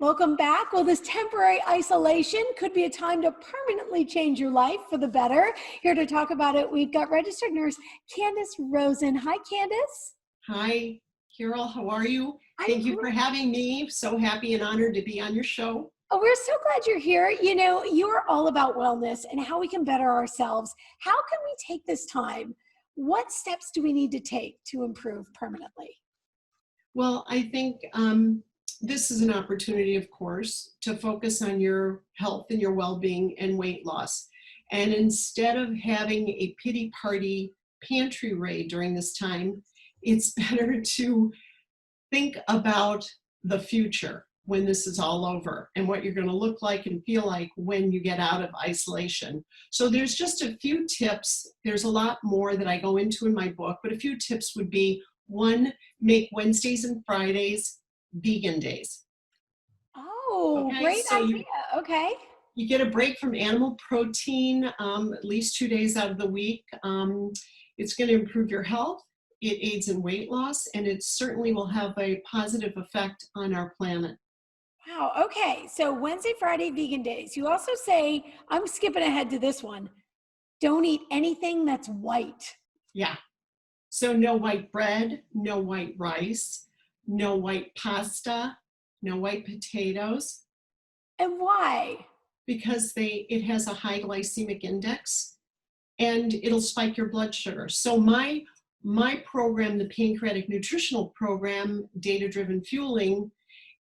Welcome back. Well, this temporary isolation could be a time to permanently change your life for the better. Here to talk about it, we've got registered nurse Candace Rosen. Hi, Candace. Hi, Carol. How are you? I'm Thank you great. for having me. So happy and honored to be on your show. Oh, we're so glad you're here. You know, you're all about wellness and how we can better ourselves. How can we take this time? What steps do we need to take to improve permanently? Well, I think this is an opportunity, of course, to focus on your health and your well-being and weight loss. And instead of having a pity party pantry raid during this time, it's better to think about the future when this is all over and what you're going to look like and feel like when you get out of isolation. So there's just a few tips. There's a lot more that I go into in my book, but a few tips would be: one, make Wednesdays and Fridays vegan days. Oh, Okay, great so idea. Okay. you get a break from animal protein at least 2 days out of the week. It's going to improve your health. It aids in weight loss, and it certainly will have a positive effect on our planet. Wow. Okay. So Wednesday, Friday, vegan days. You also say, I'm skipping ahead to this one. Don't eat anything that's white. Yeah. So no white bread, no white rice, no white pasta, no white potatoes, And why? because it has a high glycemic index and it'll spike your blood sugar. So my program, the Pancreatic Nutritional Program, Data Driven Fueling,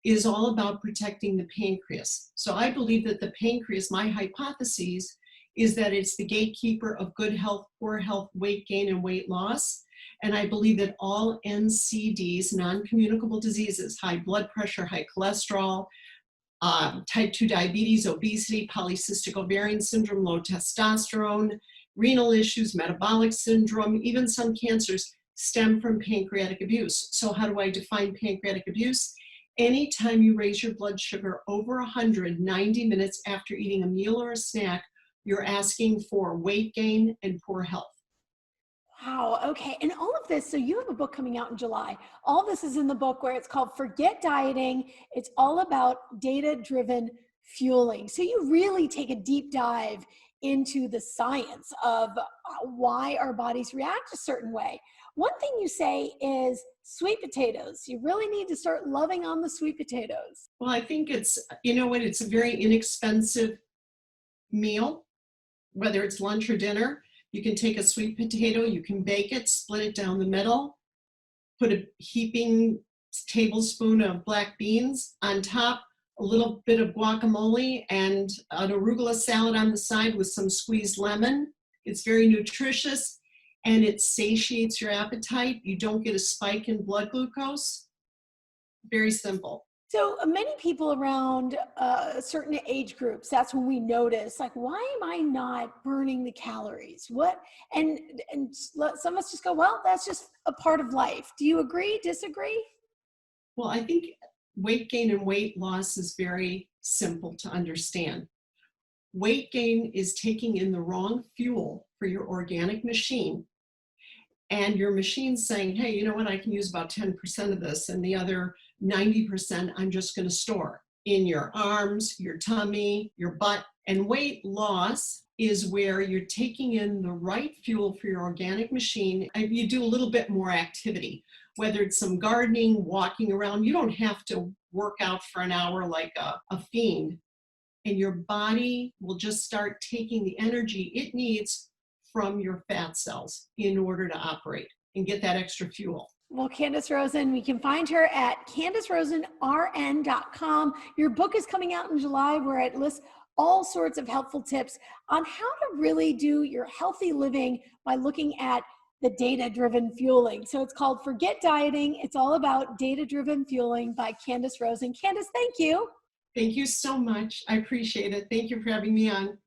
is all about protecting the pancreas. So I believe that the pancreas, my hypothesis, is that it's the gatekeeper of good health, poor health, weight gain, and weight loss. And I believe that all NCDs, non-communicable diseases, high blood pressure, high cholesterol, type 2 diabetes, obesity, polycystic ovarian syndrome, low testosterone, renal issues, metabolic syndrome, even some cancers stem from pancreatic abuse. So how do I define pancreatic abuse? Anytime you raise your blood sugar over 100, 90 minutes after eating a meal or a snack, you're asking for weight gain and poor health. Wow. Okay. And all of this, so you have a book coming out in July. All this is in the book where it's called Forget Dieting. It's all about data-driven fueling. So you really take a deep dive into the science of why our bodies react a certain way. One thing you say is sweet potatoes. You really need to start loving on the sweet potatoes. Well, I think it's, you know what, it's a very inexpensive meal, whether it's lunch or dinner. You can take a sweet potato, you can bake it, split it down the middle, put a heaping tablespoon of black beans on top, a little bit of guacamole, and an arugula salad on the side with some squeezed lemon. It's very nutritious and it satiates your appetite. You don't get a spike in blood glucose. Very simple. So many people around certain age groups, that's when we notice, like, why am I not burning the calories? What? And some of us just go, well, that's just a part of life. Do you agree, disagree? Well, I think weight gain and weight loss is very simple to understand. Weight gain is taking in the wrong fuel for your organic machine, and your machine's saying, hey, you know what, I can use about 10% of this, and the other 90% I'm just going to store in your arms, your tummy, your butt. And weight loss is where you're taking in the right fuel for your organic machine, and you do a little bit more activity, whether it's some gardening, walking around. You don't have to work out for an hour like a fiend, and your body will just start taking the energy it needs from your fat cells in order to operate and get that extra fuel. Well, Candace Rosen, we can find her at CandaceRosenRN.com. Your book is coming out in July, where it lists all sorts of helpful tips on how to really do your healthy living by looking at the data-driven fueling. So it's called Forget Dieting. It's all about data-driven fueling by Candace Rosen. Candace, thank you. Thank you so much. I appreciate it. Thank you for having me on.